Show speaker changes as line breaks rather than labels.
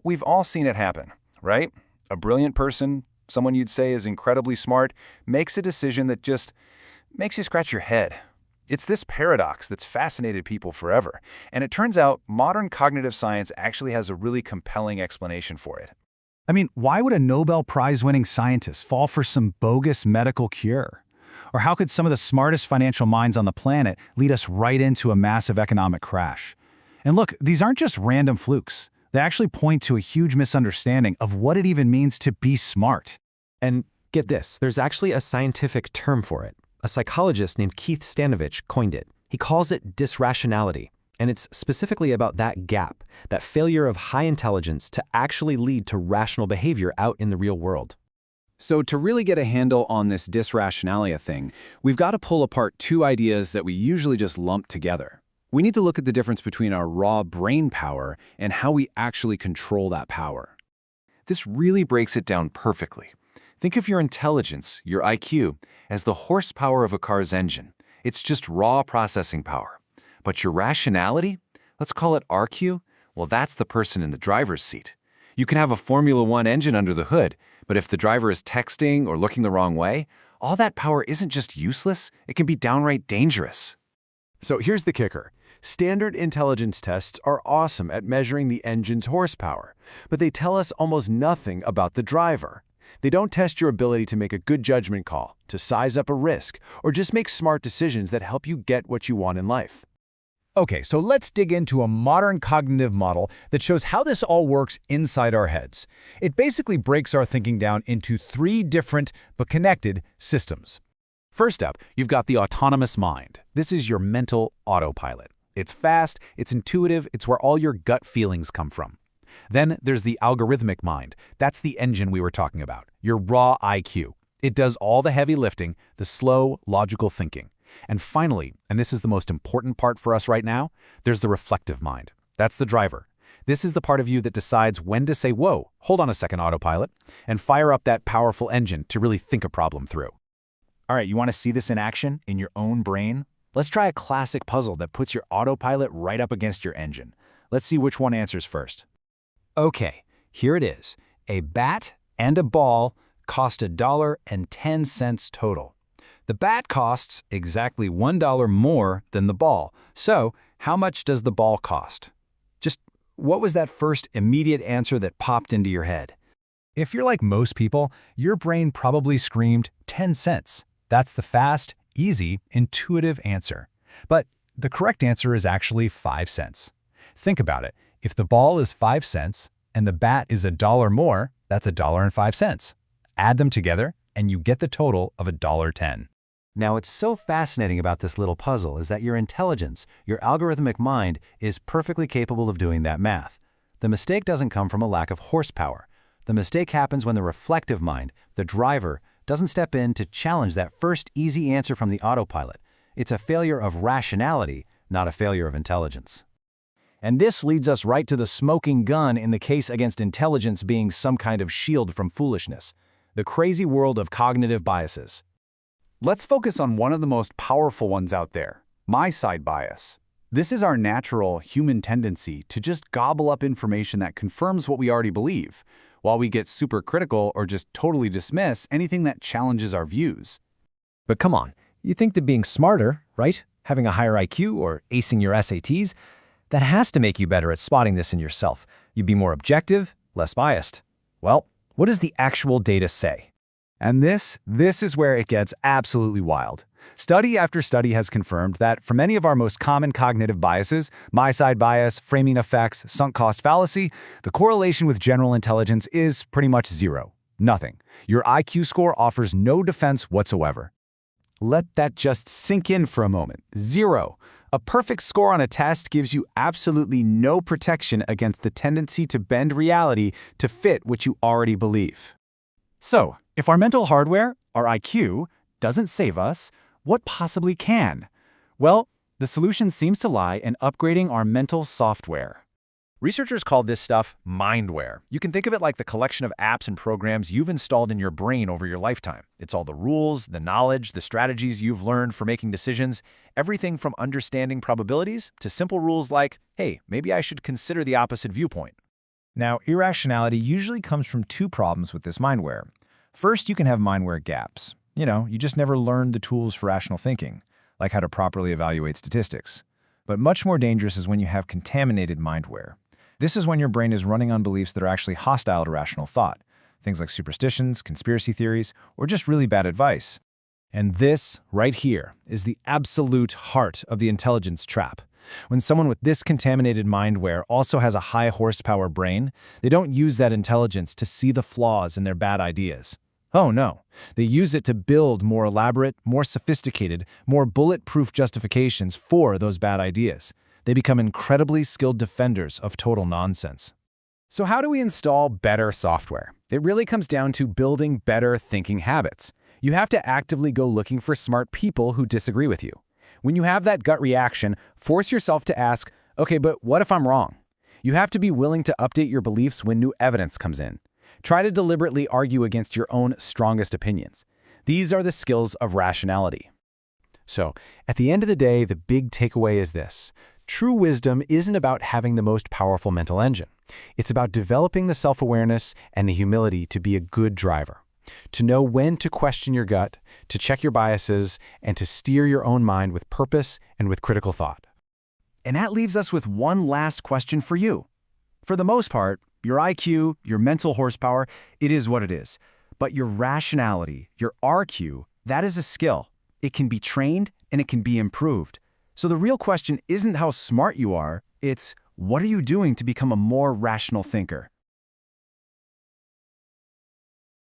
We've all seen it happen, right? A brilliant person, someone you'd say is incredibly smart, makes a decision that just makes you scratch your head. It's this paradox that's fascinated people forever, and it turns out modern cognitive science actually has a really compelling explanation for it.
I mean, why would a Nobel Prize-winning scientist fall for some bogus medical cure? Or how could some of the smartest financial minds on the planet lead us right into a massive economic crash? And look, these aren't just random flukes. They actually point to a huge misunderstanding of what it even means to be smart.
And get this, there's actually a scientific term for it. A psychologist named Keith Stanovich coined it. He calls it dysrationality, and it's specifically about that gap, that failure of high intelligence to actually lead to rational behavior out in the real world.
So to really get a handle on this dysrationalia thing, we've got to pull apart two ideas that we usually just lump together. We need to look at the difference between our raw brain power and how we actually control that power. This really breaks it down perfectly. Think of your intelligence, your IQ, as the horsepower of a car's engine. It's just raw processing power. But your rationality, let's call it RQ, well, that's the person in the driver's seat. You can have a Formula One engine under the hood, but if the driver is texting or looking the wrong way, all that power isn't just useless, it can be downright dangerous.
So here's the kicker. Standard intelligence tests are awesome at measuring the engine's horsepower, but they tell us almost nothing about the driver. They don't test your ability to make a good judgment call, to size up a risk, or just make smart decisions that help you get what you want in life.
Okay, so let's dig into a modern cognitive model that shows how this all works inside our heads. It basically breaks our thinking down into three different but connected systems. First up, you've got the autonomous mind. This is your mental autopilot. It's fast, it's intuitive, it's where all your gut feelings come from. Then there's the algorithmic mind. That's the engine we were talking about, your raw IQ. It does all the heavy lifting, the slow, logical thinking. And finally, and this is the most important part for us right now, there's the reflective mind. That's the driver. This is the part of you that decides when to say, whoa, hold on a second, autopilot, and fire up that powerful engine to really think a problem through.
All right, you want to see this in action, in your own brain? Let's try a classic puzzle that puts your autopilot right up against your engine. Let's see which one answers first.
Okay, here it is. A bat and a ball cost $1.10 total. The bat costs exactly $1 more than the ball. So, how much does the ball cost? Just what was that first immediate answer that popped into your head? If you're like most people, your brain probably screamed 10 cents. That's the fast, easy, intuitive answer. But the correct answer is actually 5 cents. Think about it. If the ball is 5 cents and the bat is $1 more, that's $1.05. Add them together and you get the total of $1.10.
Now, what's so fascinating about this little puzzle is that your intelligence, your algorithmic mind, is perfectly capable of doing that math. The mistake doesn't come from a lack of horsepower. The mistake happens when the reflective mind, the driver, doesn't step in to challenge that first easy answer from the autopilot. It's a failure of rationality, not a failure of intelligence. And this leads us right to the smoking gun in the case against intelligence being some kind of shield from foolishness, the crazy world of cognitive biases. Let's focus on one of the most powerful ones out there, my-side bias. This is our natural human tendency to just gobble up information that confirms what we already believe, while we get super critical or just totally dismiss anything that challenges our views.
But come on, you think that being smarter, right? Having a higher IQ or acing your SATs, that has to make you better at spotting this in yourself. You'd be more objective, less biased. Well, what does the actual data say?
And this is where it gets absolutely wild. Study after study has confirmed that for many of our most common cognitive biases, my-side bias, framing effects, sunk cost fallacy, the correlation with general intelligence is pretty much zero. Nothing. Your IQ score offers no defense whatsoever. Let that just sink in for a moment. Zero. A perfect score on a test gives you absolutely no protection against the tendency to bend reality to fit what you already believe. So, if our mental hardware, our IQ, doesn't save us, what possibly can? Well, the solution seems to lie in upgrading our mental software. Researchers call this stuff mindware. You can think of it like the collection of apps and programs you've installed in your brain over your lifetime. It's all the rules, the knowledge, the strategies you've learned for making decisions, everything from understanding probabilities to simple rules like, hey, maybe I should consider the opposite viewpoint. Now, irrationality usually comes from two problems with this mindware. First, you can have mindware gaps. You just never learned the tools for rational thinking, like how to properly evaluate statistics. But much more dangerous is when you have contaminated mindware. This is when your brain is running on beliefs that are actually hostile to rational thought, things like superstitions, conspiracy theories, or just really bad advice. And this, right here, is the absolute heart of the intelligence trap. When someone with this contaminated mindware also has a high horsepower brain, they don't use that intelligence to see the flaws in their bad ideas. Oh no, they use it to build more elaborate, more sophisticated, more bulletproof justifications for those bad ideas. They become incredibly skilled defenders of total nonsense.
So how do we install better software? It really comes down to building better thinking habits. You have to actively go looking for smart people who disagree with you. When you have that gut reaction, force yourself to ask, okay, but what if I'm wrong? You have to be willing to update your beliefs when new evidence comes in. Try to deliberately argue against your own strongest opinions. These are the skills of rationality. So, at the end of the day, the big takeaway is this. True wisdom isn't about having the most powerful mental engine. It's about developing the self-awareness and the humility to be a good driver. To know when to question your gut, to check your biases, and to steer your own mind with purpose and with critical thought.
And that leaves us with one last question for you. For the most part, your IQ, your mental horsepower, it is what it is. But your rationality, your RQ, that is a skill. It can be trained and it can be improved. So the real question isn't how smart you are, it's what are you doing to become a more rational thinker?